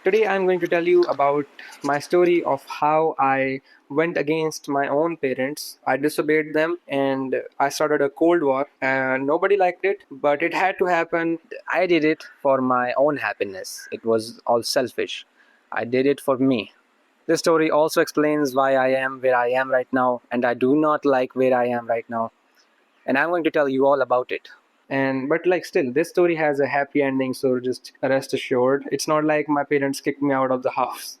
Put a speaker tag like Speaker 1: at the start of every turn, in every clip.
Speaker 1: Today I'm going to tell you about my story of how I went against my own parents. I disobeyed them and I started a cold war and nobody liked it, but it had to happen. I did it for my own happiness. It was all selfish. I did it for me. This story also explains why I am where I am right now and I do not like where I am right now. And I'm going to tell you all about it. And but like still this story has a happy ending, so just rest assured it's not like my parents kicked me out of the house.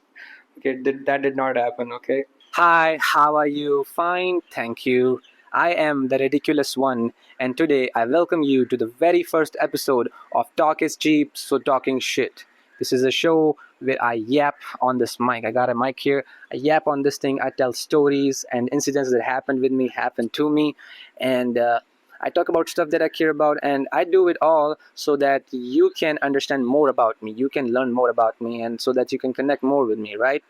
Speaker 1: Okay, that did not happen. Okay. Hi, how are you? Fine, thank you. I am the ridiculous one, and today I welcome you to the very first episode of Talk is Cheap, so Talking Shit. This is a show where I yap on this mic. I got a mic here. I yap on this thing. I tell stories and incidents that happened with me, happened to me, and I talk about stuff that I care about, and I do it all so that you can understand more about me. You can learn more about me, and so that you can connect more with me, right?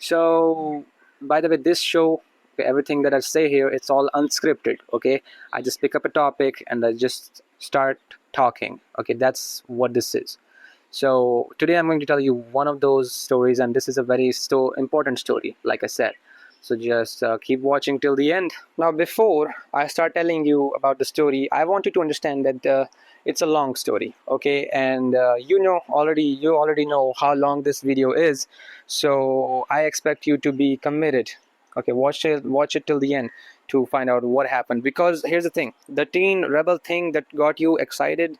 Speaker 1: So, by the way, this show, okay, everything that I say here, it's all unscripted. Okay, I just pick up a topic and I just start talking. Okay, that's what this is. So today I'm going to tell you one of those stories, and this is a very important story, like I said. So just keep watching till the end. Now, before I start telling you about the story, I want you to understand that it's a long story, okay? And you already know how long this video is. So I expect you to be committed. Okay, watch it till the end to find out what happened. Because here's the thing: the teen rebel thing that got you excited,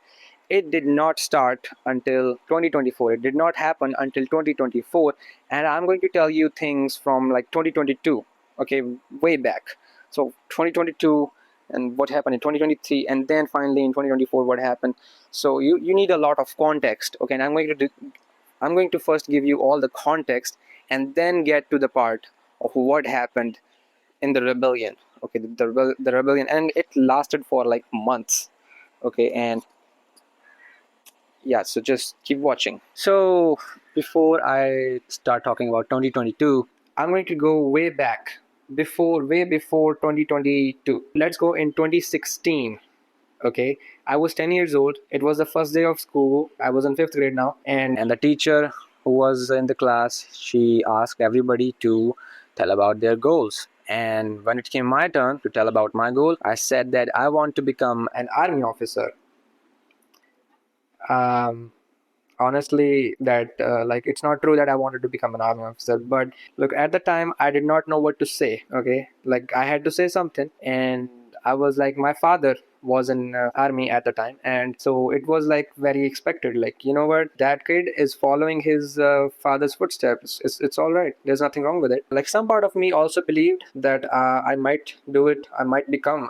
Speaker 1: it did not start until 2024. It did not happen until 2024, and I'm going to tell you things from like 2022. Okay, way back. So 2022 and what happened in 2023, and then finally in 2024 what happened. So you need a lot of context. Okay, and I'm going to first give you all the context and then get to the part of what happened in the rebellion. Okay, the rebellion, and it lasted for like months. Okay, and yeah, so just keep watching. So before I start talking about 2022, I'm going to go way back, way before 2022. Let's go in 2016. Okay, I was 10 years old. It was the first day of school. I was in 5th grade now, and the teacher who was in the class, she asked everybody to tell about their goals. And when it came my turn to tell about my goal, I said that I want to become an army officer. um, Honestly, that like it's not true that I wanted to become an army officer, but look, at the time I did not know what to say. Okay, like I had to say something, and I was like, my father was in army at the time, and so it was like very expected, like, you know what, that kid is following his father's footsteps. It's all right, there's nothing wrong with it. Like, some part of me also believed that I might do it, I might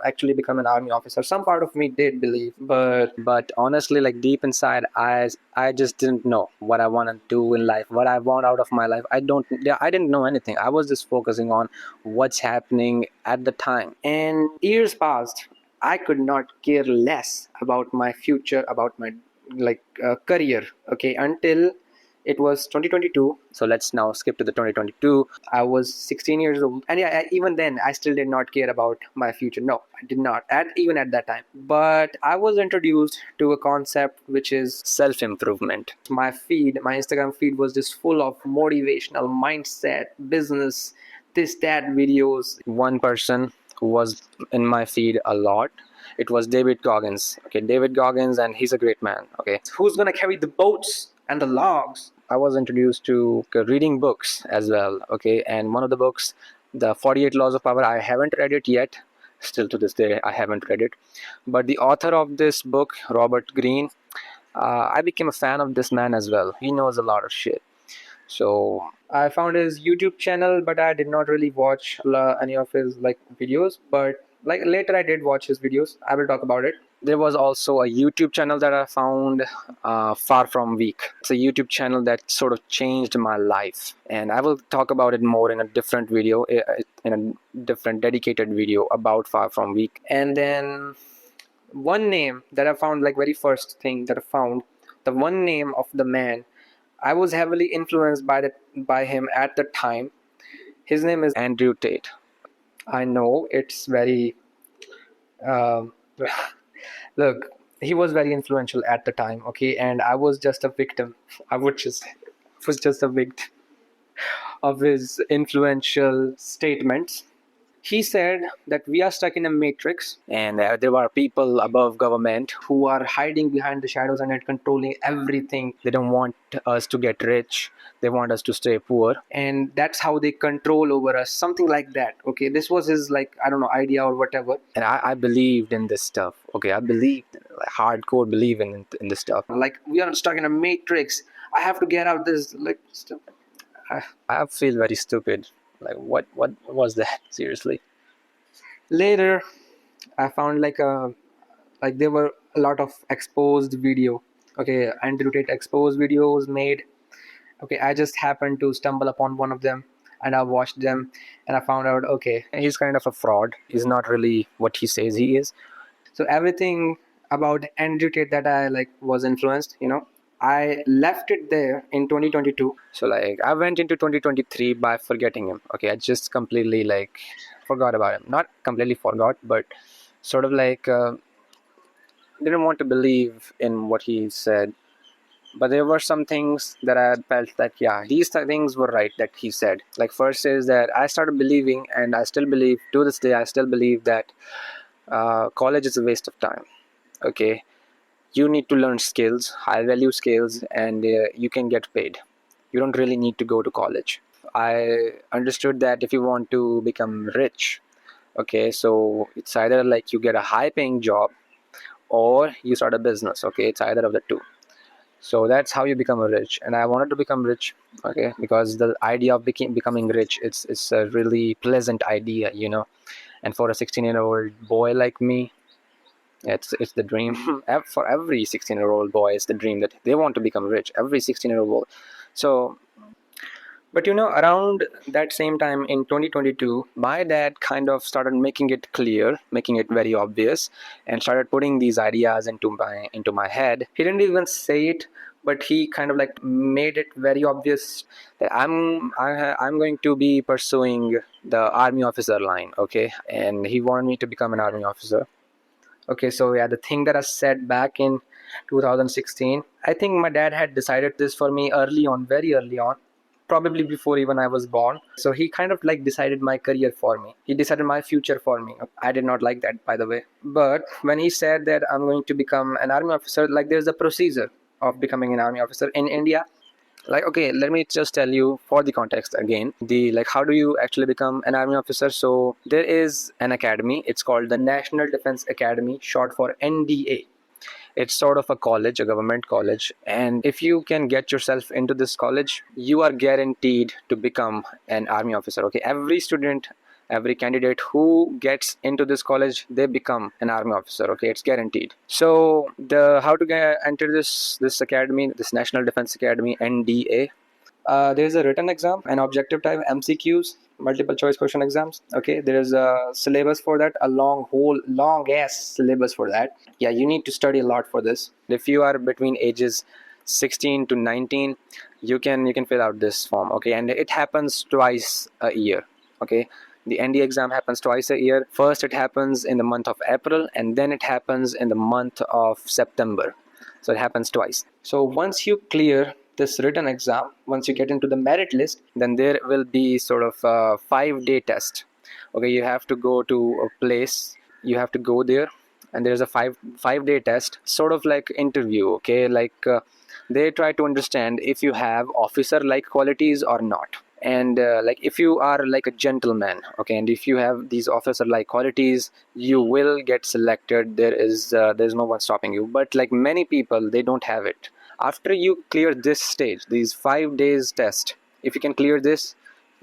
Speaker 1: actually become an army officer. Some part of me did believe, but honestly, like deep inside, I just didn't know what I want to do in life, what I want out of my life. I didn't know anything. I was just focusing on what's happening at the time. And years passed. I could not care less about my future, about my career. Okay, until it was 2022. So let's now skip to the 2022. I was 16 years old, and yeah, even then I still did not care about my future. No, I did not, even at that time. But I was introduced to a concept which is self-improvement. My Instagram feed was just full of motivational mindset, business, this, that videos. One person who was in my feed a lot, it was David Goggins. Okay, David Goggins, and he's a great man. Okay, who's gonna carry the boats and the logs? I was introduced to reading books as well. Okay, and one of the books, the 48 Laws of Power, I haven't read it yet. Still to this day, I haven't read it. But the author of this book, Robert Greene, I became a fan of this man as well. He knows a lot of shit. So I found his YouTube channel, but I did not really watch any of his like videos. But like later, I did watch his videos. I will talk about it. There was also a YouTube channel that I found, Far From Weak. It's a YouTube channel that sort of changed my life, and I will talk about it more in a different video, in a different dedicated video about Far From Weak. And then one name that I found, like very first thing that I found, the one name of the man I was heavily influenced by him at the time. His name is Andrew Tate. I know it's very um, look. He was very influential at the time. Okay, and I was just a victim. I would just say. was just a victim of his influential statements. He said that we are stuck in a matrix and there are people above government who are hiding behind the shadows and are controlling everything. They don't want us to get rich. They want us to stay poor. And that's how they control over us. Something like that. Okay. This was his, like, I don't know, idea or whatever. And I believed in this stuff. Okay. I believed, like, hardcore believe in this stuff. Like, we are stuck in a matrix. I have to get out this, like, stuff. I feel very stupid. Like, what was that? Seriously. Later, I found like there were a lot of exposed video. Okay, anti-rotate exposed videos made. Okay, I just happened to stumble upon one of them, and I watched them, and I found out, okay, he's kind of a fraud. He's not really what he says he is. So everything about anti-rotate that I like was influenced. I left it there in 2022. So like I went into 2023 by forgetting him. Okay, I just completely like forgot about him. Not completely forgot, but sort of like didn't want to believe in what he said. But there were some things that I felt that, yeah, these things were right that he said. Like, first is that I started believing, and I still believe to this day, I still believe that college is a waste of time. Okay, you need to learn skills, high value skills, and you can get paid. You don't really need to go to college. I understood that if you want to become rich, okay, so it's either like you get a high paying job or you start a business. Okay, it's either of the two. So that's how you become a rich, and I wanted to become rich. Okay, because the idea of becoming rich, it's a really pleasant idea. And for a 16-year-old boy like me, it's the dream. For every 16-year-old boy, it's the dream that they want to become rich. Every 16-year-old boy. So, but around that same time in 2022, my dad kind of started making it clear, making it very obvious, and started putting these ideas into my head. He didn't even say it, but he kind of like made it very obvious that I'm going to be pursuing the army officer line. Okay, and he wanted me to become an army officer. Okay, so yeah, the thing that I said back in 2016, I think my dad had decided this for me early on, very early on, probably before even I was born. So he kind of like decided my career for me. He decided my future for me. I did not like that, by the way. But when he said that I'm going to become an army officer, like there's a procedure of becoming an army officer in India. Like, okay, let me just tell you for the context again, the like how do you actually become an army officer. So there is an academy, it's called the National Defense Academy, short for NDA. It's sort of a college, a government college, and if you can get yourself into this college, you are guaranteed to become an army officer. Okay, every student, every candidate who gets into this college, they become an army officer. Okay, it's guaranteed. So the how to enter this academy, this National Defense Academy, NDA. There's a written exam, an objective type, MCQs, multiple choice question exams. Okay, there's a syllabus for that, a long ass syllabus for that. Yeah, you need to study a lot for this. If you are between ages 16 to 19, you can fill out this form. Okay, and it happens twice a year. Okay, the ND exam happens twice a year. First it happens in the month of April, and then it happens in the month of September. So it happens twice. So once you clear this written exam, once you get into the merit list, then there will be sort of a 5-day test. Okay, you have to go to a place, you have to go there, and there's a five day test, sort of like interview. Okay, like they try to understand if you have officer like qualities or not, and like if you are like a gentleman. Okay, and if you have these officer like qualities, you will get selected. There's no one stopping you. But like many people, they don't have it. After you clear this stage, these 5 days test, if you can clear this,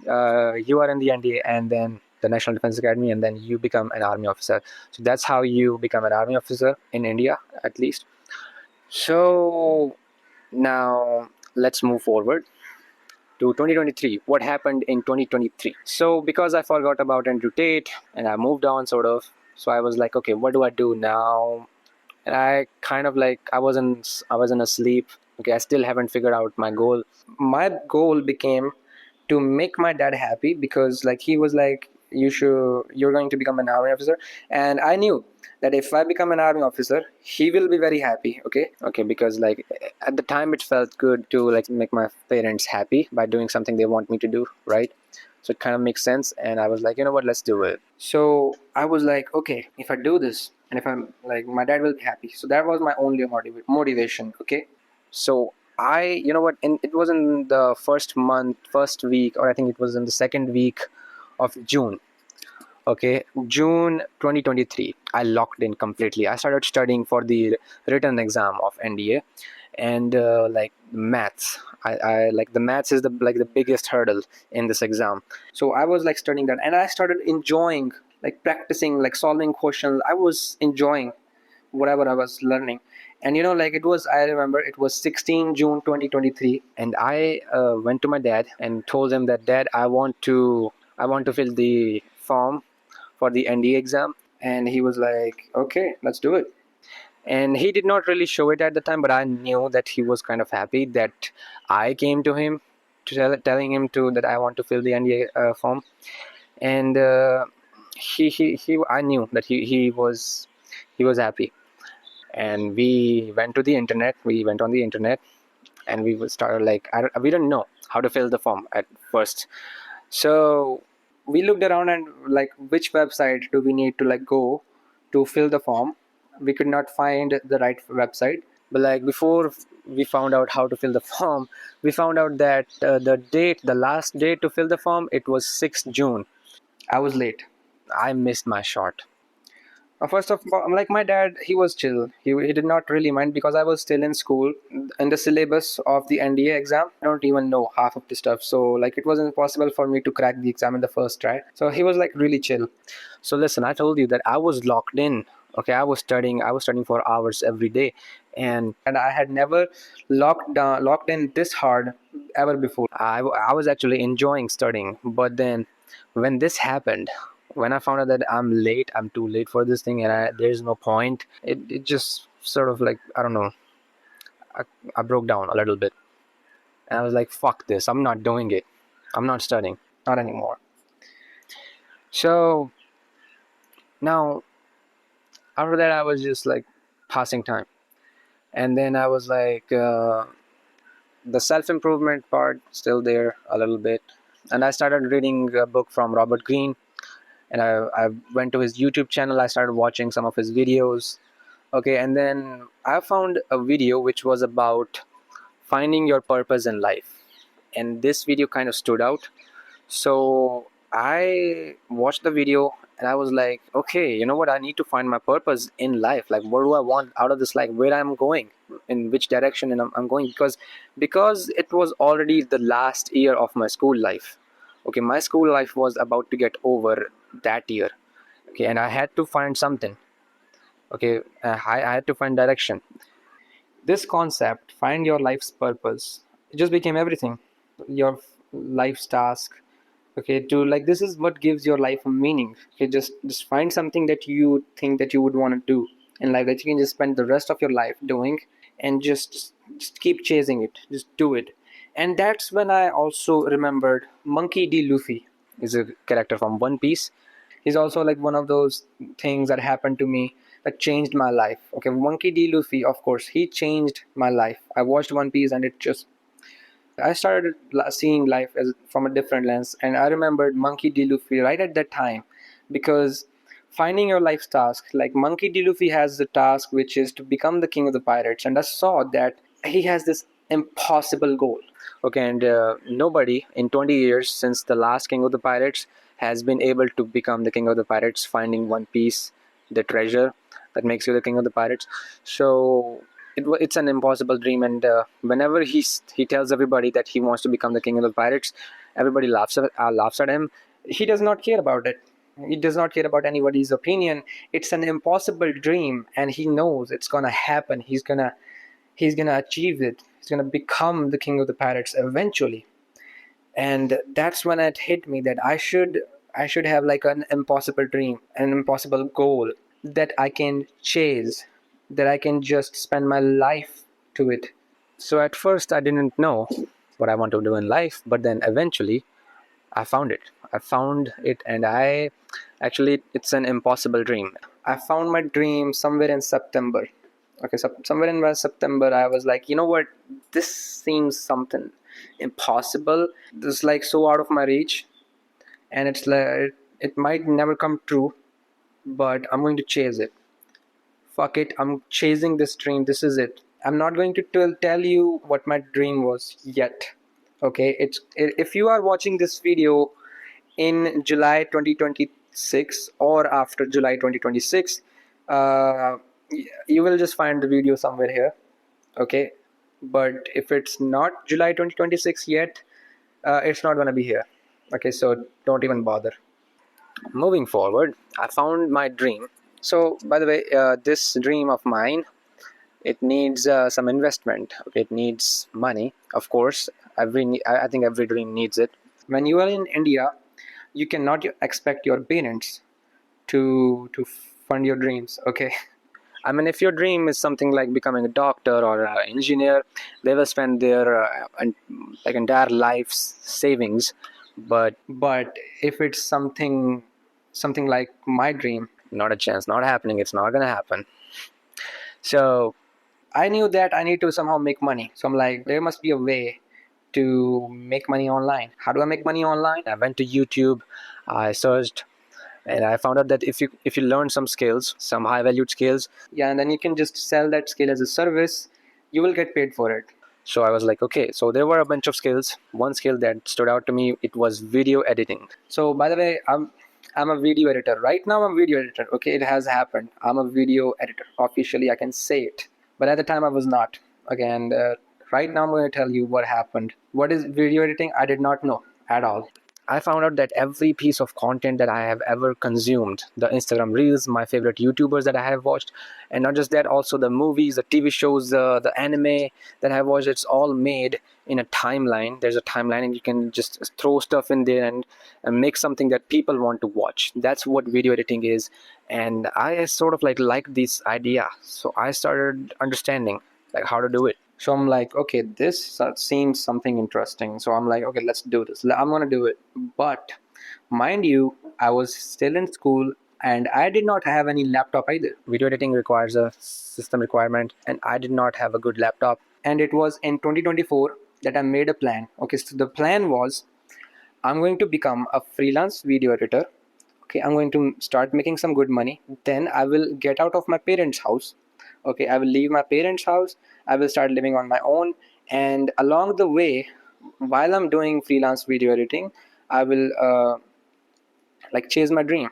Speaker 1: you are in the NDA and then the National Defense Academy, and then you become an army officer. So that's how you become an army officer in India, at least. So now let's move forward to 2023. What happened in 2023? So because I forgot about Andrew Tate and I moved on, sort of, so I was like, okay, what do I do now? And I kind of like I was in a sleep. Okay, I still haven't figured out my goal. My goal became to make my dad happy, because like he was like, you're going to become an army officer. And I knew that if I become an army officer, he will be very happy. Okay, because like at the time it felt good to like make my parents happy by doing something they want me to do, right? So it kind of makes sense, and I was like, you know what, let's do it. So I was like, okay, if I do this and if I'm like, my dad will be happy. So that was my only motivation. Okay, so you know what, it was in the first week, or I think it was in the second week of June. Okay, June 2023, I locked in completely. I started studying for the written exam of NDA. And like maths, I like the maths is the biggest hurdle in this exam. So I was like studying that, and I started enjoying like practicing, like solving questions. I was enjoying whatever I was learning. And like I remember it was 16 June 2023, and I went to my dad and told him that, Dad, I want to fill the form for the NDA exam. And he was like, okay, let's do it. And he did not really show it at the time, but I knew that he was kind of happy that I came to him to telling him to that I want to fill the NDA form. And he I knew that he was happy. And we went on the internet, and we started like, we didn't know how to fill the form at first. So we looked around and like, which website do we need to like go to fill the form? We could not find the right website. But like before we found out how to fill the form, we found out that the last date to fill the form, it was 6th June. I was late. I missed my shot. First of all, like my dad, he was chill. He did not really mind because I was still in school. In the syllabus of the NDA exam, I don't even know half of the stuff. So like it was impossible for me to crack the exam in the first try. So he was like really chill. So listen, I told you that I was locked in. Okay, I was studying for hours every day, and I had never locked in this hard ever before. I was actually enjoying studying, but then when this happened, when I found out that I'm too late for this thing, and there's no point, it just sort of like, I don't know, I, I broke down a little bit. And I was like, fuck this, I'm not doing it. I'm not studying, not anymore. So now, after that, I was just like passing time. And then I was like, the self-improvement part still there a little bit. And I started reading a book from Robert Greene. And I went to his YouTube channel. I started watching some of his videos. Okay, and then I found a video which was about finding your purpose in life. And this video kind of stood out. So I watched the video, and I was like, okay, you know what? I need to find my purpose in life. Like, what do I want out of this life? Where I'm going, in which direction, and I'm going, because it was already the last year of my school life. Okay, my school life was about to get over that year. Okay, and I had to find something. Okay, I had to find direction. This concept, find your life's purpose, it just became everything. Your life's task. Okay, to like, this is what gives your life a meaning. Okay, just find something that you think that you would want to do in life, that you can just spend the rest of your life doing, and just keep chasing it, just do it. And that's when I also remembered Monkey D. Luffy. Is a character from One Piece. He's also like one of those things that happened to me that changed my life. Okay, Monkey D. Luffy, of course, he changed my life. I watched One Piece, and it just, I started seeing life as from a different lens, and I remembered Monkey D. Luffy right at that time, because finding your life's task, like Monkey D. Luffy has the task which is to become the king of the pirates, and I saw that he has this impossible goal. Okay, and nobody in 20 years since the last king of the pirates has been able to become the king of the pirates, finding One Piece, the treasure that makes you the king of the pirates. So it's an impossible dream, and whenever he tells everybody that he wants to become the king of the pirates, everybody laughs at him. He does not care about it. He does not care about anybody's opinion. It's an impossible dream, and he knows it's gonna happen. He's gonna achieve it. He's gonna become the king of the pirates eventually. And that's when it hit me that I should have like an impossible dream, an impossible goal that I can chase, that I can just spend my life to it. So at first I didn't know what I want to do in life, but then eventually I found it. I found it, and I actually, it's an impossible dream. I found my dream somewhere in September. Okay, so somewhere in September, I was like, you know what? This seems something impossible. This is like so out of my reach, and it's like it might never come true, but I'm going to chase it. Fuck it, I'm chasing this dream. This is it. I'm not going to tell you what my dream was yet. Okay, if you are watching this video in July 2026 or after July 2026, uh, you will just find the video somewhere here. Okay, but if it's not July 2026 yet, it's not going to be here. Okay, so don't even bother. Moving forward, I found my dream. So by the way, this dream of mine, it needs some investment. Okay, it needs money, of course. I think every dream needs it. When you are in India, you cannot expect your parents to fund your dreams. Okay, I mean, if your dream is something like becoming a doctor or an engineer, they will spend their like entire life's savings. But if it's something like my dream, not a chance, not happening. It's not gonna happen. So I knew that I need to somehow make money. So I'm like, there must be a way to make money online. How do I make money online? I went to YouTube, I searched, and I found out that if you learn some skills, some high valued skills, yeah, and then you can just sell that skill as a service, you will get paid for it. So I was like, okay, so there were a bunch of skills. One skill that stood out to me, it was video editing. So by the way, I'm a video editor. Right now I'm a video editor. Okay, it has happened. I'm a video editor. Officially I can say it. But at the time I was not. Okay, and right now I'm going to tell you what happened. What is video editing? I did not know at all. I found out that every piece of content that I have ever consumed, the Instagram Reels, my favorite YouTubers that I have watched, and not just that, also the movies, the TV shows, the anime that I have watched, it's all made in a timeline. There's a timeline, and you can just throw stuff in there and make something that people want to watch. That's what video editing is. And I sort of like this idea. So I started understanding like how to do it. So I'm like, okay, this seems something interesting. So I'm like, okay, let's do this. I'm gonna do it. But mind you, I was still in school and I did not have any laptop either. Video editing requires a system requirement, and I did not have a good laptop. And it was in 2024 that I made a plan. Okay, so the plan was I'm going to become a freelance video editor. Okay, I'm going to start making some good money. Then I will get out of my parents' house. Okay, I will leave my parents' house. I will start living on my own. And along the way, while I'm doing freelance video editing, I will like chase my dream.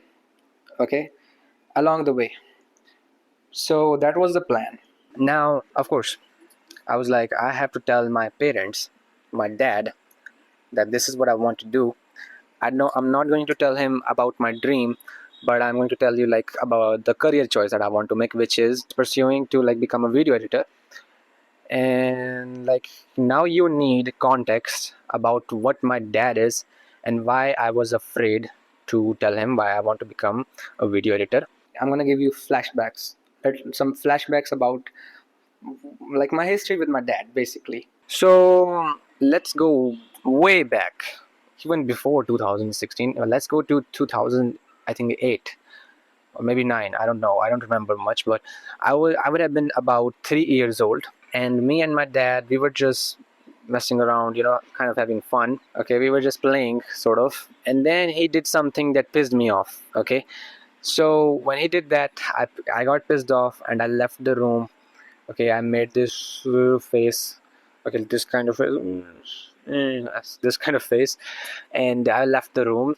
Speaker 1: Okay, along the way. So that was the plan. Now, of course, I was like, I have to tell my parents, my dad, that this is what I want to do. I know I'm not going to tell him about my dream, but I'm going to tell you like about the career choice that I want to make, which is pursuing to like become a video editor. And like now you need context about what my dad is and why I was afraid to tell him why I want to become a video editor. I'm going to give you flashbacks, some flashbacks about like my history with my dad basically. So let's go way back, even before 2016. Let's go to 2000, I think 8 or maybe 9. I don't know. I don't remember much, but I would have been about 3 years old, and me and my dad, we were just messing around, kind of having fun. Okay, we were just playing, sort of, and then he did something that pissed me off. Okay, so when he did that, I got pissed off and I left the room. Okay, I made this face. Okay, this kind of this kind of face, and I left the room.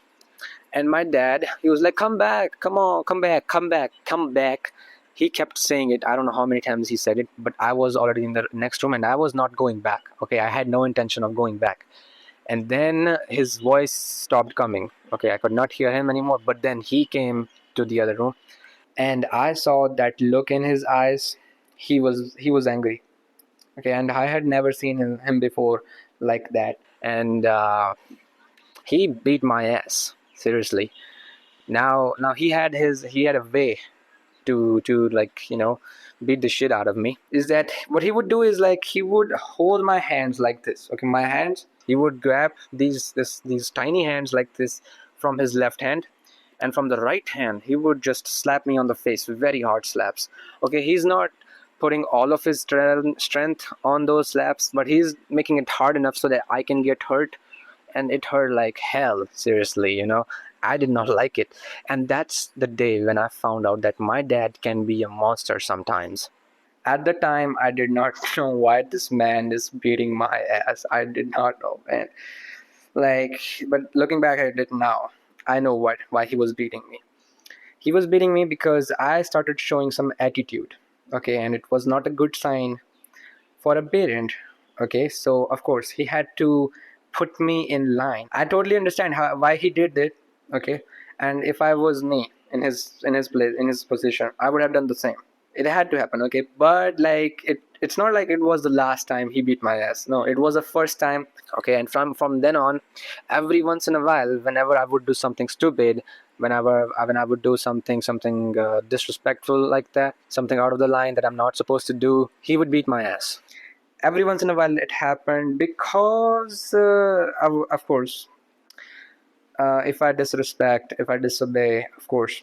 Speaker 1: And my dad, he was like, "Come back, come on, come back, come back, come back." He kept saying it. I don't know how many times he said it, but I was already in the next room and I was not going back. Okay, I had no intention of going back. And then his voice stopped coming. Okay, I could not hear him anymore. But then he came to the other room, and I saw that look in his eyes. He was angry. Okay, and I had never seen him before like that. And he beat my ass, seriously. Now he had a way to like beat the shit out of me. Is that what he would do? Is like he would hold my hands like this. Okay, my hands. He would grab these tiny hands like this from his left hand, and from the right hand he would just slap me on the face, very hard slaps. Okay, he's not putting all of his strength on those slaps, but he's making it hard enough so that I can get hurt. And it hurt like hell, seriously, I did not like it. And that's the day when I found out that my dad can be a monster sometimes. At the time, I did not know why this man is beating my ass. I did not know, man. Like, but looking back at it now, I know why he was beating me. He was beating me because I started showing some attitude. Okay, and it was not a good sign for a parent. Okay, so of course he had to put me in line. I totally understand why he did it. Okay, and if I was me in his place, in his position, I would have done the same. It had to happen. Okay, but like it's not like it was the last time he beat my ass. No, it was the first time. Okay, and from then on, every once in a while, whenever I would do something stupid, when I would do something disrespectful like that, something out of the line that I'm not supposed to do, he would beat my ass. Every once in a while it happened because of course, if I disrespect, if I disobey, of course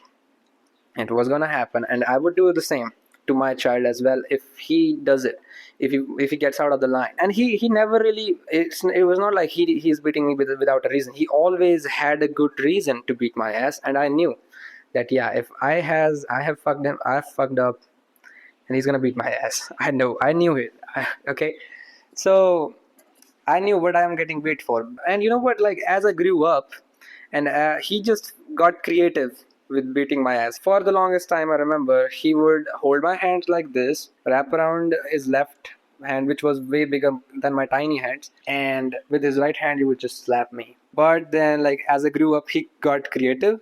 Speaker 1: it was gonna happen, and I would do the same to my child as well if he does it, if he gets out of the line. And he never really, it was not like he's beating me without a reason. He always had a good reason to beat my ass, and I knew that, yeah, if I have fucked him, I've fucked up, and he's gonna beat my ass. I knew it. Okay, so I knew what I am getting beat for. And you know what? Like, as I grew up, and he just got creative with beating my ass. For the longest time, I remember he would hold my hand like this, wrap around his left hand, which was way bigger than my tiny hands, and with his right hand, he would just slap me. But then, like, as I grew up, he got creative.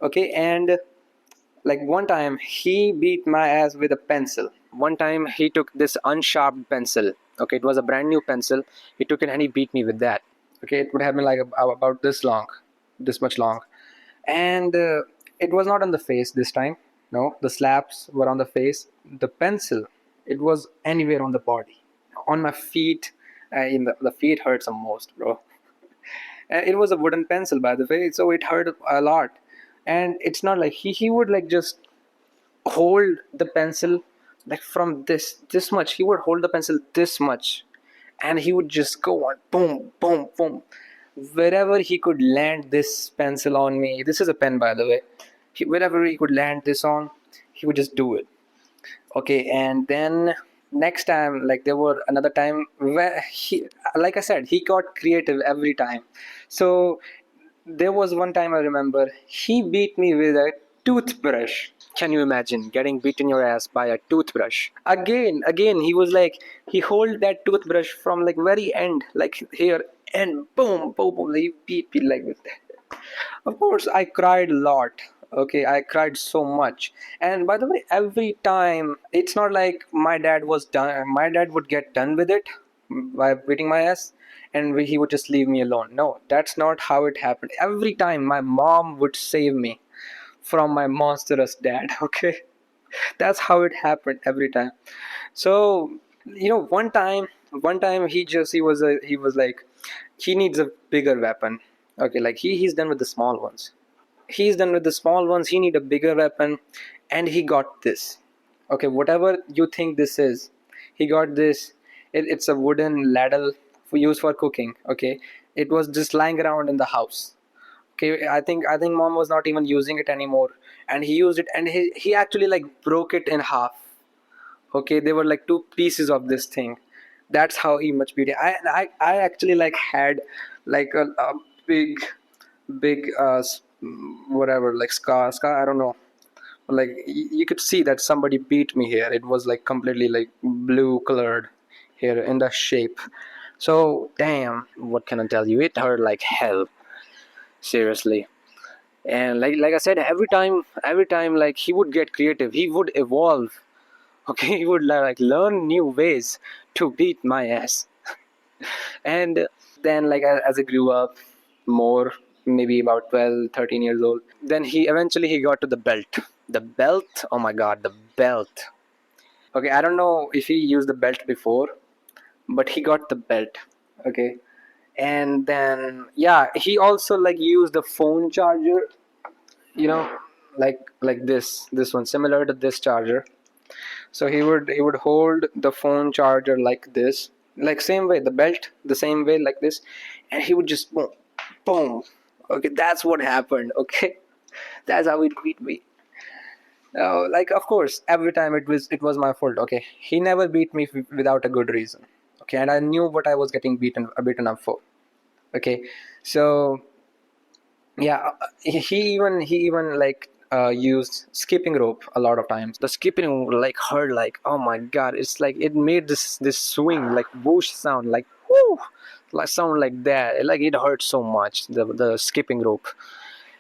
Speaker 1: Okay, and like one time he beat my ass with a pencil. One time he took this unsharpened pencil. Okay, it was a brand new pencil. He took it and he beat me with that. Okay, it would have been like about this long, this much long. And it was not on the face this time. No, the slaps were on the face. The pencil, it was anywhere on the body, on my feet. In the feet hurts the most, bro. It was a wooden pencil, by the way, so it hurt a lot. And it's not like he would like just hold the pencil like from this much. He would hold the pencil this much, and he would just go on, boom, boom, boom, wherever he could land this pencil on me. This is a pen, by the way. Wherever he could land this on, he would just do it. Okay, and then next time, like there were another time where he, like I said, he got creative every time. So there was one time I remember he beat me with a toothbrush. Can you imagine getting beaten your ass by a toothbrush? Again, he was like, he hold that toothbrush from like very end, like here, and boom, boom, boom, he beat me like that. Of course, I cried a lot. Okay, I cried so much. And by the way, every time, it's not like my dad was done. My dad would get done with it by beating my ass, and he would just leave me alone. No, that's not how it happened. Every time, my mom would save me from my monstrous dad. Okay, that's how it happened every time. So one time he was like, he needs a bigger weapon. Okay, like he's done with the small ones. He's done with the small ones. He need a bigger weapon, and he got this. Okay, whatever you think this is, he got this. It's a wooden ladle used for cooking. Okay, it was just lying around in the house. Okay, I think mom was not even using it anymore, and he used it, and he actually like broke it in half. Okay, they were like two pieces of this thing. That's how he much beauty. I actually like had like a big whatever, like scar, I don't know. Like you could see that somebody beat me here. It was like completely like blue colored here in the shape. So damn, what can I tell you, it hurt like hell, seriously. And like I said, every time like he would get creative, he would evolve. Okay, he would like learn new ways to beat my ass. And then like as I grew up more, maybe about 12, 13 years old, then he got to the belt. The belt, oh my god, the belt. Okay, I don't know if he used the belt before, but he got the belt. Okay, And then yeah, he also like used the phone charger, you know, like this one similar to this charger. So he would hold the phone charger like this, like same way, the belt the same way like this, and he would just boom, boom. Okay, that's what happened. Okay, that's how it beat me. Like of course, every time it was my fault. Okay, he never beat me without a good reason. Okay, and I knew what I was getting beaten up for. Okay, so yeah, he even like used skipping rope a lot of times. The skipping like hurt, like oh my god, it's like it made this swing like whoosh sound, like whoo, like sound like that, like it hurt so much, the skipping rope.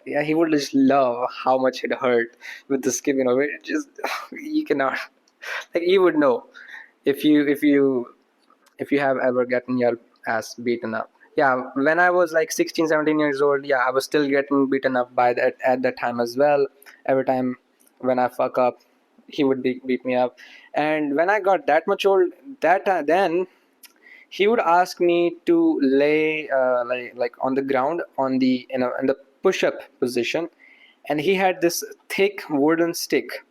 Speaker 1: Yeah, he would just love how much it hurt with the skipping rope. It just you cannot, like you would know if you have ever gotten your ass beaten up. Yeah, when I was like 16, 17 years old, yeah, I was still getting beaten up by that at that time as well. Every time when I fuck up, he would beat me up. And when I got that much old, then he would ask me to lay like on the ground on the in the push up position, and he had this thick wooden stick,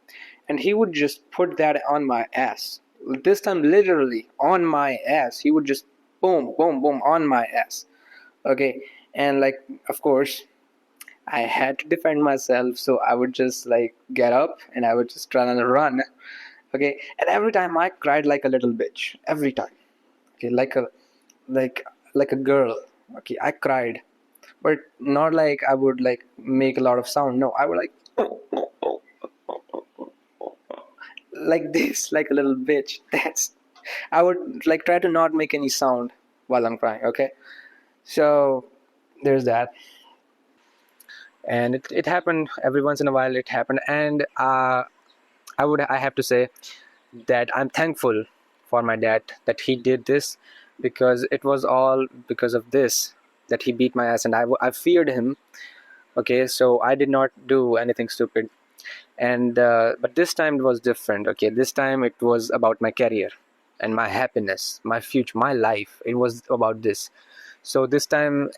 Speaker 1: and he would just put that on my ass. This time, literally on my ass. He would just boom, boom, boom on my ass. Okay, and like, of course, I had to defend myself, so I would just like get up and I would just run and run. Okay, and every time I cried like a little bitch. Every time. Okay, like like a girl. Okay, I cried, but not like I would like make a lot of sound. No, I would like this, like a little bitch. That's I would like try to not make any sound while I'm crying. Okay, so there's that, and it happened every once in a while. It happened, and I have to say that I'm thankful for my dad that he did this, because it was all because of this that he beat my ass, and I feared him. Okay, so I did not do anything stupid, and but this time it was different. Okay, this time it was about my career and my happiness, my future, my life. It was about this. So this time,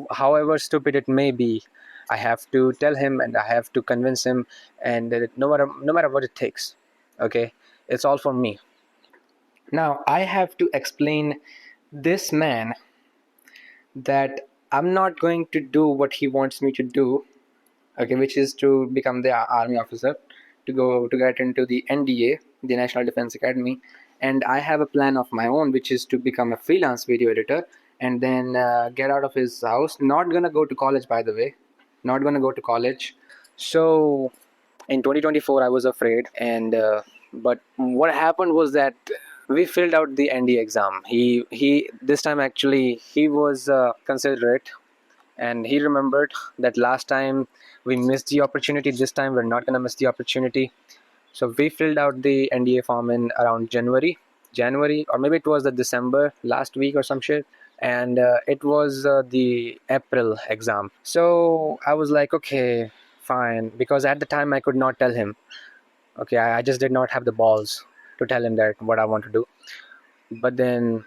Speaker 1: however stupid it may be, I have to tell him and I have to convince him, and no matter what it takes. Okay, it's all for me. Now I have to explain this man that I'm not going to do what he wants me to do. Okay, which is to become the army officer, to go to get into the NDA, the National Defense Academy. And I have a plan of my own, which is to become a freelance video editor, and then get out of his house. Not gonna go to college, by the way. Not gonna go to college. So in 2024, I was afraid, and but what happened was that we filled out the NDA exam. He this time actually he was considerate, and he remembered that last time we missed the opportunity. This time we're not going to miss the opportunity. So we filled out the NDA form in around January, or maybe it was the December last week or some shit. And it was the April exam. So I was like, okay, fine, because at the time I could not tell him. Okay, I just did not have the balls to tell him that what I want to do. But then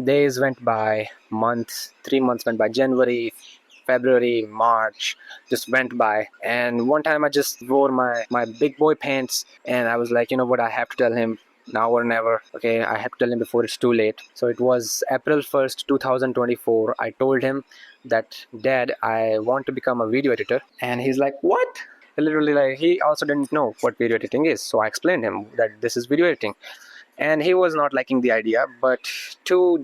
Speaker 1: days went by, months, 3 months went by, January, February, March just went by. And one time I just wore my big boy pants, and I was like, you know what, I have to tell him now or never. Okay, I have to tell him before it's too late. So it was April 1st, 2024. I told him that, Dad, I want to become a video editor. And he's like, what? Literally, like, he also didn't know what video editing is. So I explained him that this is video editing, and he was not liking the idea. But to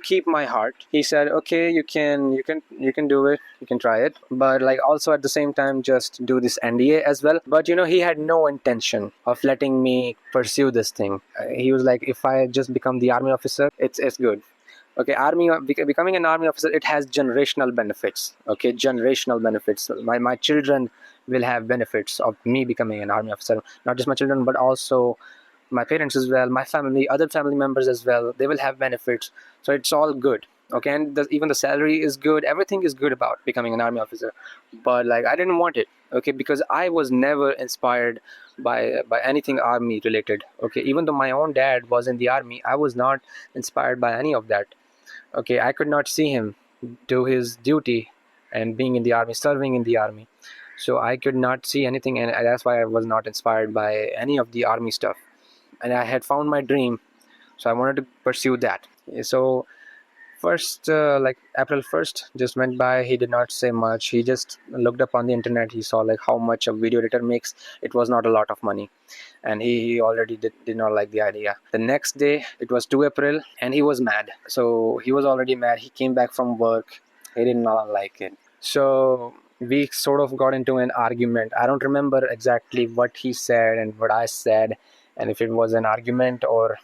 Speaker 1: keep my heart, he said, okay, you can do it, you can try it, but like also at the same time just do this NDA as well. But he had no intention of letting me pursue this thing. He was like, if I just become the army officer, it's good. Okay, becoming an army officer, it has generational benefits. Okay, generational benefits. My children will have benefits of me becoming an army officer. Not just my children, but also my parents as well, my family, other family members as well. They will have benefits. So it's all good. Okay, and even the salary is good. Everything is good about becoming an army officer. But like, I didn't want it. Okay, because I was never inspired by anything army related. Okay, even though my own dad was in the army, I was not inspired by any of that. Okay, I could not see him do his duty and being in the army, serving in the army. So I could not see anything, and that's why I was not inspired by any of the army stuff. And I had found my dream, so I wanted to pursue that. So first, like April 1st just went by. He did not say much. He just looked up on the internet. He saw like how much a video editor makes. It was not a lot of money, and he already did not like the idea. The next day, it was 2 April, and he was mad. So he was already mad. He came back from work. He did not like it. So we sort of got into an argument. I don't remember exactly what he said and what I said, and if it was an argument or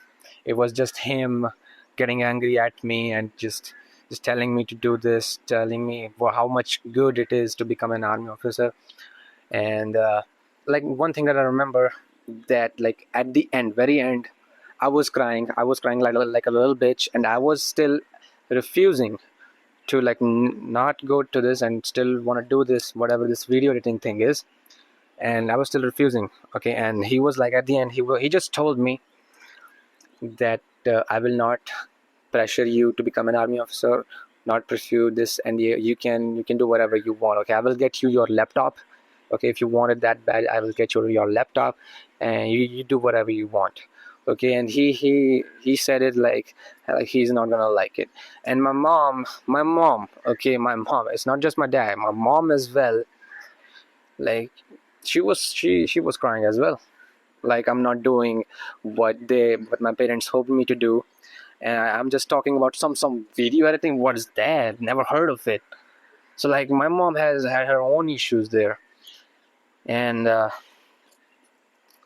Speaker 1: it was just him getting angry at me and just telling me to do this, telling me how much good it is to become an army officer. And like one thing that I remember, that like at the end, very end, I was crying like a little bitch, and I was still refusing to like not go to this and still want to do this, whatever this video editing thing is. And I was still refusing. Okay, and he was like, at the end, he just told me that I will not pressure you to become an army officer, not pursue this, and you can do whatever you want. Okay, I will get you your laptop. Okay, if you want it that bad, I will get you your laptop, and you do whatever you want. Okay, and he said it like he's not gonna like it. And my mom, okay, my mom, it's not just my dad, my mom as well, like she was crying as well, like I'm not doing what my parents hoped me to do. And I'm just talking about some video editing. What is that? Never heard of it. So like my mom has had her own issues there. And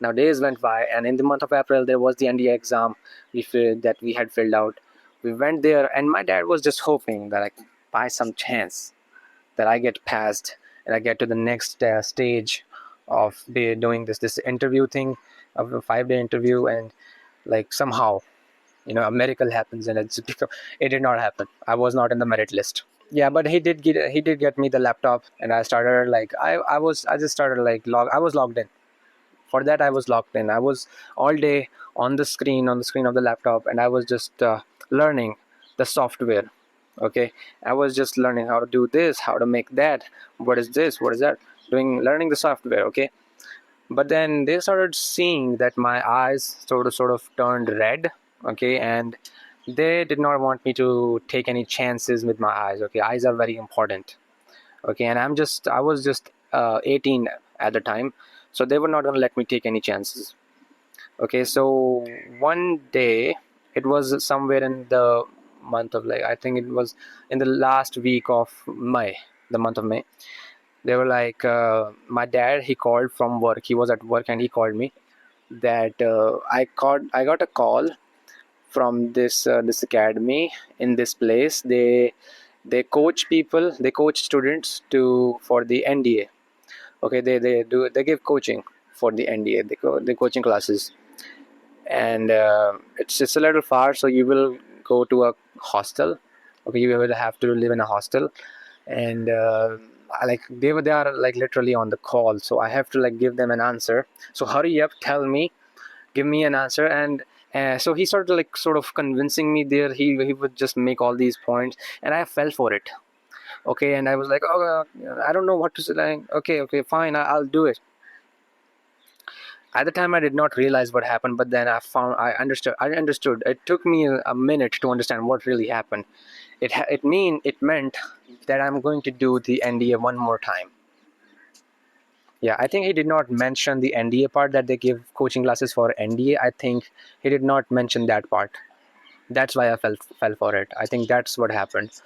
Speaker 1: now days went by, and in the month of April there was the NDA exam that we had filled out. We went there, and my dad was just hoping that like by some chance that I get passed and I get to the next stage of doing this interview thing, of a 5-day interview, and like somehow a miracle happens, and it did not happen. I was not in the merit list. Yeah, but he did get me the laptop, and I started like I just started like I was logged in. For that, I was logged in. I was all day on the screen of the laptop, and I was just learning the software. Okay, I was just learning how to do this, how to make that, what is this, what is that, learning the software. Okay, but then they started seeing that my eyes sort of turned red. Okay, and they did not want me to take any chances with my eyes. Okay, eyes are very important. Okay, and I was just 18 at the time, so they were not going to let me take any chances. Okay, so one day, it was somewhere in the month of, like, I think it was in the last week of May, the month of May. They were like, my dad, he called from work. He was at work, and he called me that I got a call from this academy in this place. They coach people, they coach students to for the NDA. Okay, they give coaching for the NDA. They coaching classes, and it's a little far, so you will go to a hostel. Okay, you will have to live in a hostel, and like they are like literally on the call, so I have to like give them an answer. So hurry up, tell me, give me an answer. And so he started like sort of convincing me there. He would just make all these points, and I fell for it. Okay, and I was like, oh, I don't know what to say. Like, okay, fine, I'll do it. At the time, I did not realize what happened, but then I understood. It took me a minute to understand what really happened. It meant that I'm going to do the NDA one more time. Yeah, I think he did not mention the NDA part, that they give coaching classes for NDA. I think he did not mention that part. That's why I fell for it. I think that's what happened.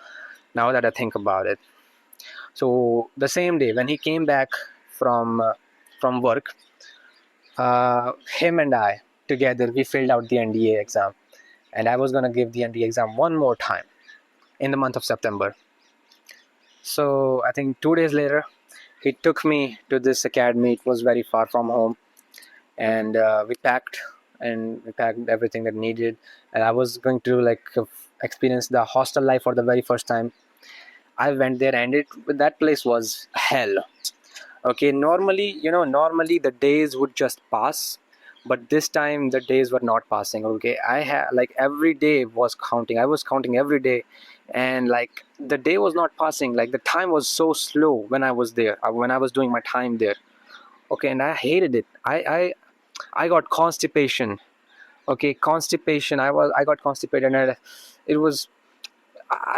Speaker 1: Now that I think about it. So the same day when he came back from work, him and I together, we filled out the NDA exam, and I was gonna give the NDA exam one more time in the month of September. So I think 2 days later, he took me to this academy. It was very far from home, and we packed everything that needed. And I was going to like experience the hostel life for the very first time. I went there, and that place was hell. Okay, normally the days would just pass, But this time the days were not passing. Okay, I had like every day was counting. I was counting every day, and like the day was not passing. Like the time was so slow when I was there, when I was doing my time there. Okay, and I hated it. I got constipation. Okay, constipation. I got constipated, and it was,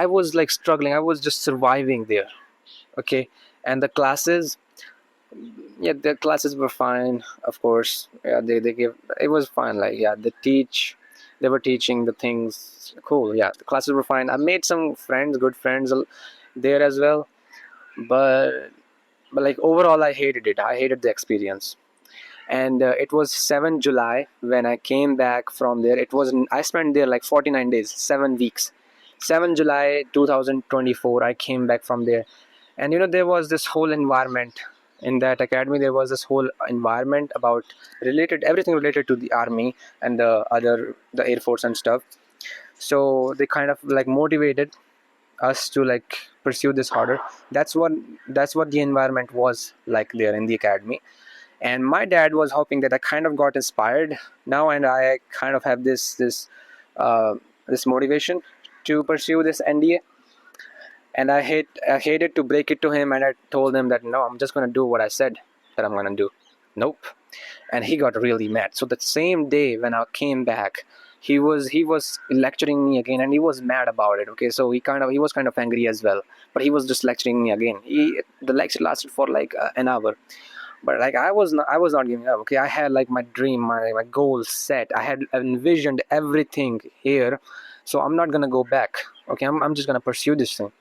Speaker 1: I was like struggling. I was just surviving there. Okay, and the classes, yeah, the classes were fine, of course. Yeah, they give, it was fine. Like, yeah, they were teaching the things cool. Yeah, the classes were fine. I made some friends, good friends there as well. But like overall, I hated it. I hated the experience. And it was 7 July when I came back from there. It was, I spent there like 49 days, 7 weeks. 7 July 2024, I came back from there. And there was this whole environment in that academy. There was this whole environment about related, everything related to the army and the air force and stuff. So they kind of like motivated us to like pursue this harder. That's what the environment was like there in the academy. And my dad was hoping that I kind of got inspired now, and I kind of have uh, this motivation to pursue this NDA. And I hated to break it to him, and I told him that no, I'm just gonna do what I said that I'm gonna do. Nope. And he got really mad. So the same day when I came back, he was lecturing me again, and he was mad about it. Okay, so he was kind of angry as well, but he was just lecturing me again. The lecture lasted for like an hour. But like I was not giving up. Okay, I had like my dream, my goal set. I had envisioned everything here, so I'm not gonna go back. Okay, I'm just gonna pursue this thing.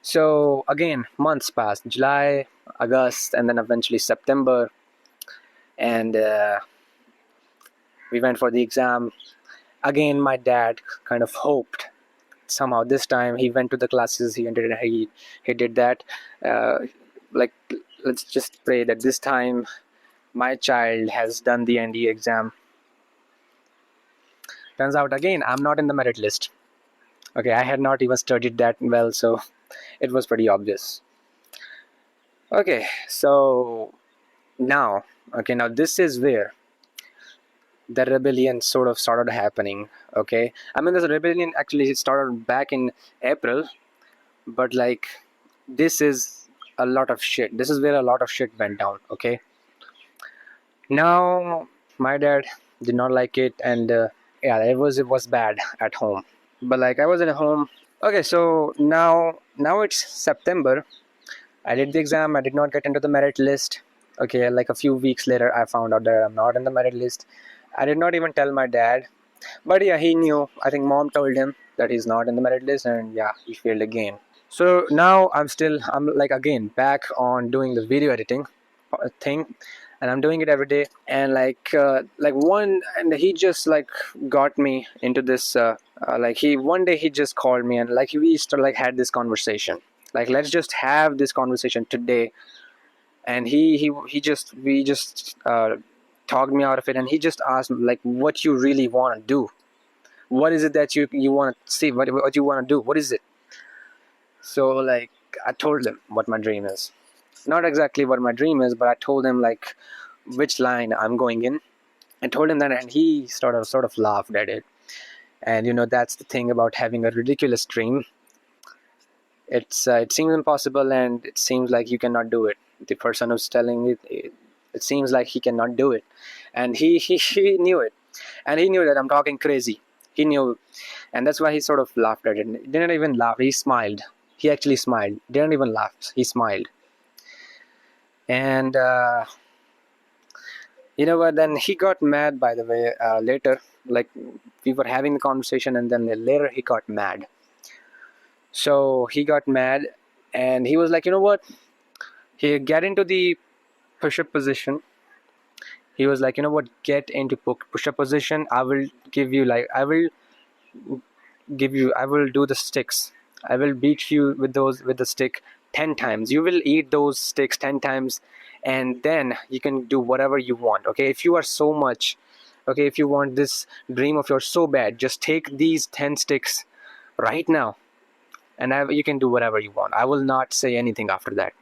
Speaker 1: So again, months passed: July, August, and then eventually September. And we went for the exam. Again, my dad kind of hoped somehow this time he went to the classes. He did that. Uh, like, let's just pray that this time my child has done the NDA exam. Turns out again, I'm not in the merit list. Okay, I had not even studied that well, so it was pretty obvious. Okay, so now, now this is where the rebellion sort of started happening. Okay, I mean, this rebellion actually started back in April, but like, this is a lot of shit. This is where a lot of shit went down. Okay, now my dad did not like it, and yeah, it was bad at home. But like, I was at home. Okay, so now it's September. I did the exam. I did not get into the merit list. Okay, like a few weeks later, I found out that I'm not in the merit list. I did not even tell my dad, but yeah, he knew. I think mom told him that he's not in the merit list, and yeah, he failed again. So now I'm like again back on doing the video editing thing, and I'm doing it every day. And like one, and he just like got me into this. Like he one day he just called me, and like we used to like had this conversation. Like, let's just have this conversation today. And he just we just talked me out of it, and he just asked me like, what you really want to do. What is it that you want to see? What you want to do? What is it? So like, I told him what my dream is. Not exactly what my dream is, but I told him like which line I'm going in. I told him that, and he sort of laughed at it. And that's the thing about having a ridiculous dream. It seems impossible, and it seems like you cannot do it. The person who's telling it seems like he cannot do it, and he knew it, and he knew that I'm talking crazy. He knew, and that's why he sort of laughed at it. He didn't even laugh. He smiled. He actually smiled. Didn't even laugh. He smiled. And you know what? Then he got mad. By the way, later, like we were having the conversation, and then later he got mad. So he got mad, and he was like, you know what? He get into the push-up position. He was like, you know what? Get into push-up position. I will do the sticks. I will beat you with the stick 10 times. You will eat those sticks 10 times, and then you can do whatever you want. Okay, if you are so much, okay, if you want this dream of yours so bad, just take these 10 sticks right now, and you can do whatever you want. I will not say anything after that.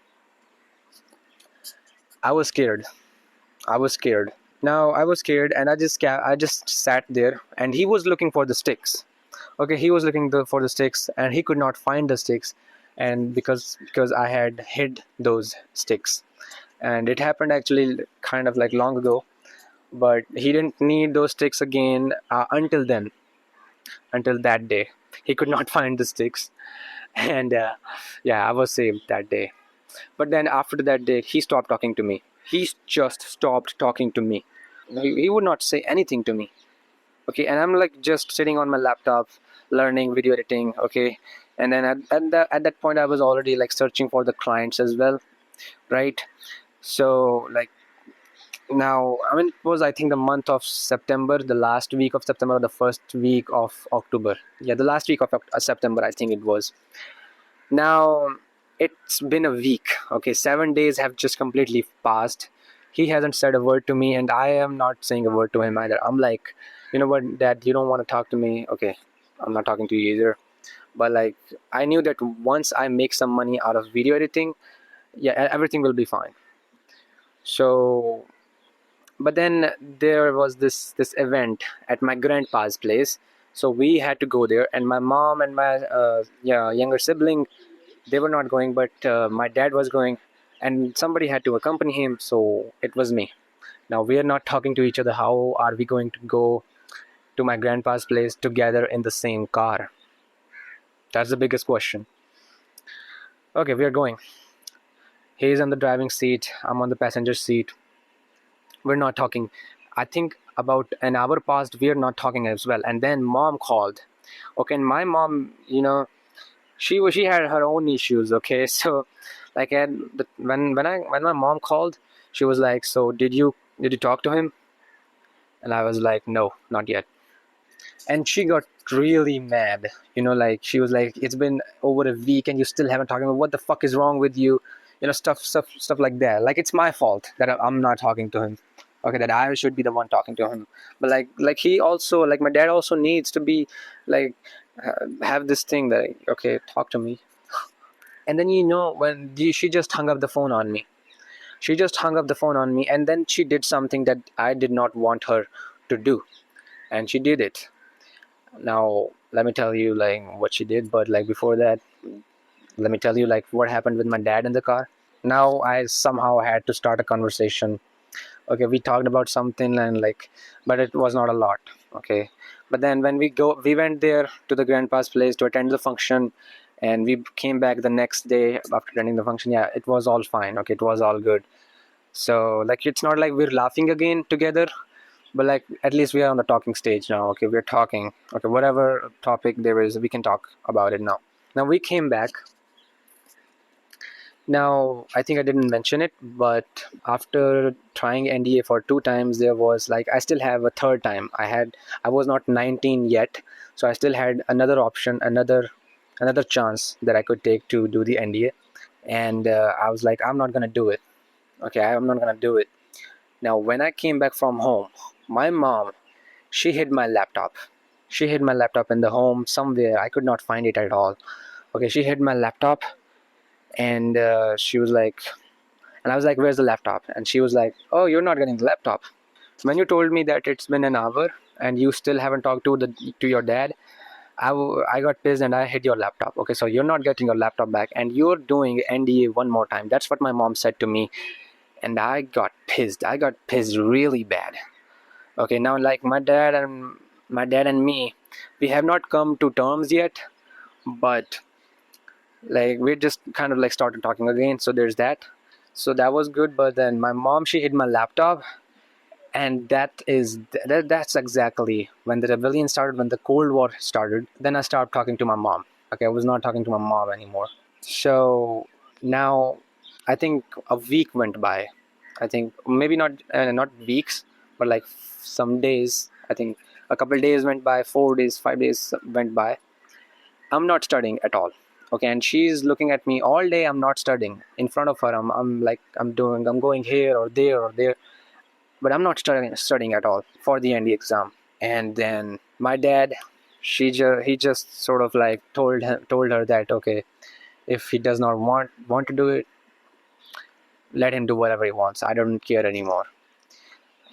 Speaker 1: I was scared. I was scared. Now I was scared, and I just sat there, and he was looking for the sticks. Okay, he was looking for the sticks, and he could not find the sticks, and because I had hid those sticks, and it happened actually kind of like long ago, but he didn't need those sticks again until then, until that day. He could not find the sticks, and yeah, I was saved that day. But then after that day, he stopped talking to me. He just stopped talking to me. He would not say anything to me. Okay, and I'm like just sitting on my laptop learning video editing. Okay, and then at that point I was already like searching for the clients as well, right? So like now, I mean, it was, I think, the month of September, the last week of September or the first week of October. Yeah, the last week of September, I think it was. Now it's been a week. Okay, 7 days have just completely passed. He hasn't said a word to me, and I am not saying a word to him either. I'm like, you know what, Dad, you don't want to talk to me. Okay, I'm not talking to you either. But like, I knew that once I make some money out of video editing, yeah, everything will be fine. So, but then there was this event at my grandpa's place, so we had to go there, and my mom and my yeah, younger sibling, they were not going, but my dad was going, and somebody had to accompany him, so it was me. Now we are not talking to each other. How are we going to go to my grandpa's place together in the same car? That's the biggest question. Okay, we are going. He's on the driving seat, I'm on the passenger seat. We're not talking. I think about an hour passed, we're not talking as well, and then mom called. Okay, and my mom, she had her own issues. Okay, so like when my mom called, she was like, so did you talk to him? And I was like, no, not yet. And she got really mad. Like, she was like, it's been over a week and you still haven't talked to him. What the fuck is wrong with you? Stuff like that. Like, it's my fault that I'm not talking to him. Okay, that I should be the one talking to him. But like he also, like, my dad also needs to be like, have this thing that, okay, talk to me. And then, she just hung up the phone on me. She just hung up the phone on me, and then she did something that I did not want her to do, and she did it. Now let me tell you like what she did, but like before that, let me tell you like what happened with my dad in the car. Now I somehow had to start a conversation. Okay, we talked about something, and like, but it was not a lot. Okay, but then when we went there to the grandpa's place to attend the function, and we came back the next day after attending the function. Yeah, it was all fine. Okay, it was all good. So like, it's not like we're laughing again together, but like, at least we are on the talking stage now. Okay, we're talking. Okay, whatever topic there is, we can talk about it now. Now we came back. Now I think I didn't mention it, but after trying NDA for 2 times, there was like, I still have a third time. I was not 19 yet, so I still had another option, another chance that I could take to do the NDA. And I was like, I'm not gonna do it. Okay, I'm not gonna do it. Now when I came back from home, my mom, she hid my laptop. She hid my laptop in the home somewhere. I could not find it at all. Okay, she hid my laptop, and she was like, and I was like, "Where's the laptop?" And she was like, "Oh, you're not getting the laptop. When you told me that it's been an hour and you still haven't talked to your dad, I got pissed and I hid your laptop. Okay, so you're not getting your laptop back, and you're doing NDA one more time." That's what my mom said to me, and I got pissed. I got pissed really bad. Okay, now like, my dad and me, we have not come to terms yet, but like, we just kind of like started talking again, so there's that. So that was good. But then my mom, she hid my laptop, and that's exactly when the rebellion started, when the Cold War started. Then I stopped talking to my mom. Okay, I was not talking to my mom anymore. So now I think a week went by. I think maybe not weeks, but like some days. I think a couple days went by, 4 days, 5 days went by. I'm not studying at all. Okay, and she's looking at me all day. I'm not studying in front of her. I'm like, I'm going here or there or there, but I'm not studying at all for the ND exam. And then my dad, he just sort of like told her that, okay, if he does not want to do it, let him do whatever he wants. I don't care anymore.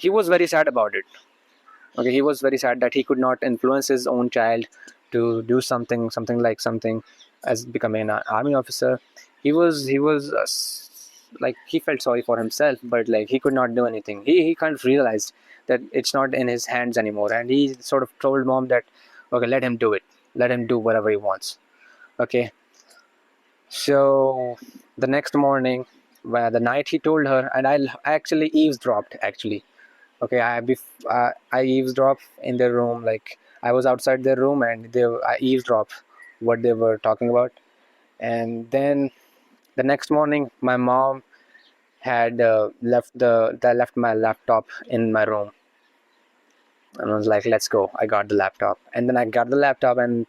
Speaker 1: he was very sad about it. Okay, he was very sad that he could not influence his own child to do something as becoming an army officer. Like, he felt sorry for himself, but like he could not do anything. He kind of realized that it's not in his hands anymore, and he sort of told mom that, okay, let him do it, let him do whatever he wants. Okay, so the next morning, well, the night he told her, and I actually eavesdropped actually. Okay, I eavesdropped in their room. Like, I was outside their room, and I eavesdropped what they were talking about. And then the next morning, my mom had left my laptop in my room, and I was like, "Let's go." I got the laptop, and then I got the laptop, and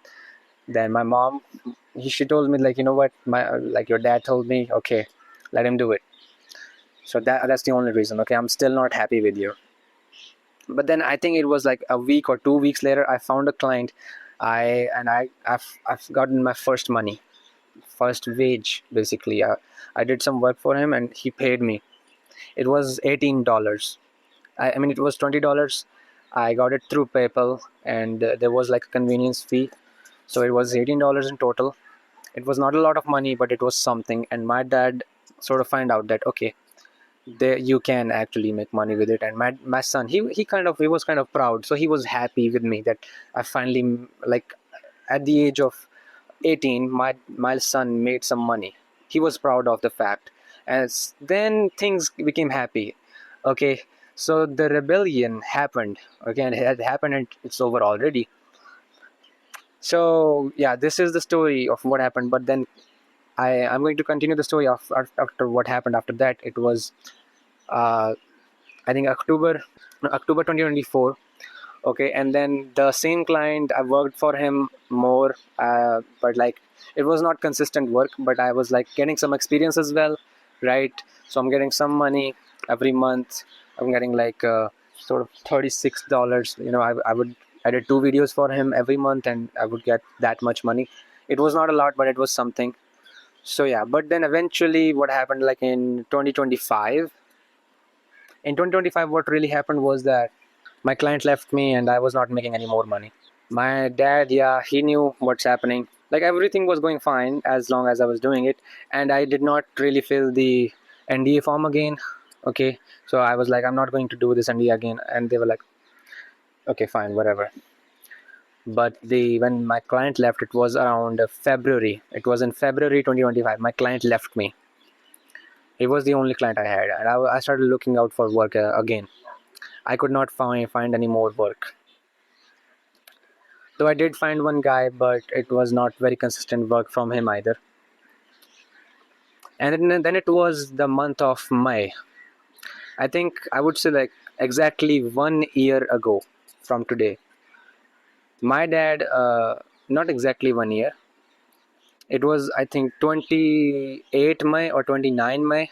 Speaker 1: then my mom, she told me, like, you know what, like, your dad told me, okay, let him do it. So that's the only reason. Okay, I'm still not happy with you. But then I think it was like a week or 2 weeks later, I found a client. I've gotten my first money, first wage basically. I did some work for him, and he paid me. It was $18. I mean, it was $20. I got it through PayPal, and there was like a convenience fee, so it was $18 in total. It was not a lot of money, but it was something. And my dad sort of find out that, okay, there you can actually make money with it. And my son, he was kind of proud, so he was happy with me that I finally, like, at the age of 18, my son made some money. He was proud of the fact. As then things became happy. Okay, so the rebellion happened. Again, it had happened, and it's over already. So yeah, this is the story of what happened. But then I'm going to continue the story after what happened after that. It was, uh, I think, October 2024. Okay, and then the same client, I worked for him more, but like, it was not consistent work, but I was like getting some experience as well, right? So I'm getting some money every month. I'm getting like sort of $36. I did 2 videos for him every month, and I would get that much money. It was not a lot, but it was something. So yeah, but then eventually what happened, like in 2025, what really happened was that my client left me, and I was not making any more money. My dad, yeah, he knew what's happening. Like, everything was going fine as long as I was doing it, and I did not really fill the NDA form again. Okay, so I was like, I'm not going to do this NDA again, and they were like, okay, fine, whatever. But the when my client left, it was around February. It was in February 2025. My client left me. He was the only client I had, and I started looking out for work again. I could not find any more work. Though I did find one guy, but it was not very consistent work from him either. And then it was the month of May. I think I would say like exactly 1 year ago from today. My dad, not exactly 1 year. It was, I think, 28 May or 29 May.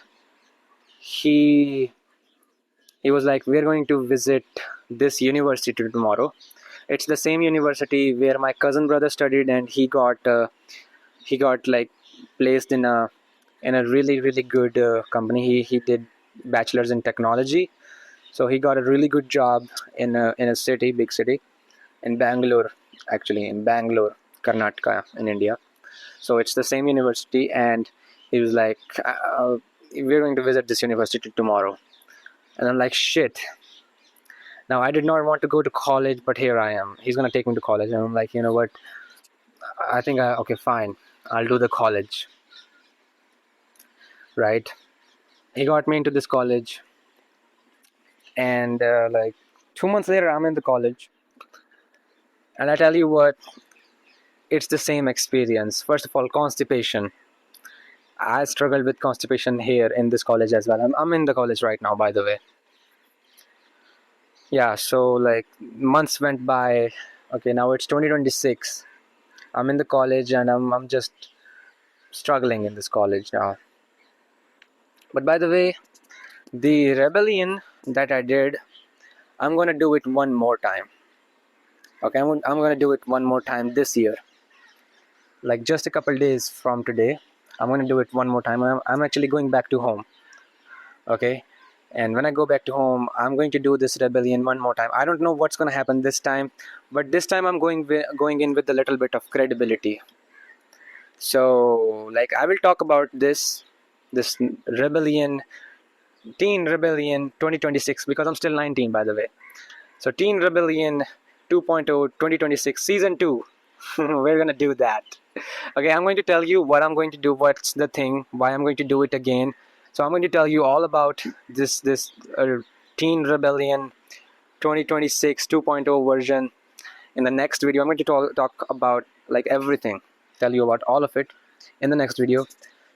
Speaker 1: He he was like, we're going to visit this university tomorrow. It's the same university where my cousin brother studied, and he got like placed in a really good company. He did bachelor's in technology, so he got a really good job in a city, big city, in Bangalore, actually in Bangalore, Karnataka, in India. So it's the same university, and he was like, we're going to visit this university tomorrow. And I'm like, shit. Now, I did not want to go to college, but here I am. He's gonna take me to college, and I'm like, you know what? I think okay, fine. I'll do the college, right? He got me into this college, and like 2 months later, I'm in the college, and I tell you what, it's the same experience. First of all, constipation. I struggled with constipation here in this college as well. I'm in the college right now, by the way. Yeah, so like months went by. Okay, now it's 2026. I'm in the college, and I'm just struggling in this college now. But by the way, the rebellion that I did, I'm gonna do it one more time. Okay, I'm gonna do it one more time this year. Like, just a couple days from today, I'm gonna do it one more time. I'm actually going back to home. Okay, And when I go back to home, I'm going to do this rebellion one more time. I don't know what's going to happen this time, but this time I'm going in with a little bit of credibility. So, like, I will talk about this rebellion, teen rebellion 2026, because I'm still 19, by the way. So, teen rebellion 2.0 2026 season 2. We're gonna do that. Okay, I'm going to tell you what I'm going to do, what's the thing, why I'm going to do it again. So I'm going to tell you all about this teen rebellion 2026 2.0 version in the next video. I'm going to talk about like everything, tell you about all of it in the next video.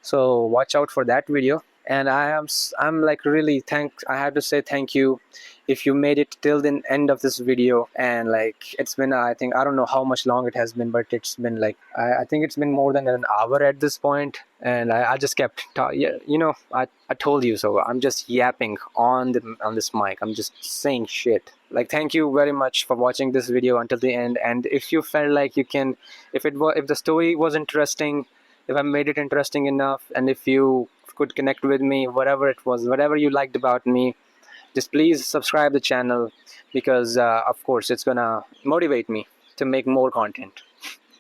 Speaker 1: So watch out for that video. And I'm like really I have to say thank you if you made it till the end of this video. And like it's been, I think, I don't know how much long it has been, but it's been like I think it's been more than an hour at this point. And I just kept yeah, I told you so. I'm just yapping on this mic. I'm just saying shit. Like, thank you very much for watching this video until the end. And if you felt like you can, if the story was interesting, if I made it interesting enough, and if you could connect with me, whatever it was, whatever you liked about me, just please subscribe the channel, because of course it's gonna motivate me to make more content.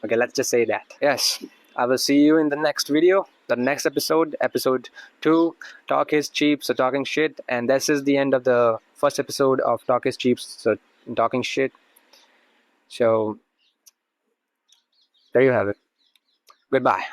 Speaker 1: Okay, let's just say that. Yes, I will see you in the next video, the next episode, episode 2. Talk is cheap, so talking shit. And this is the end of the first episode of Talk is cheap, so talking shit. So there you have it. Goodbye.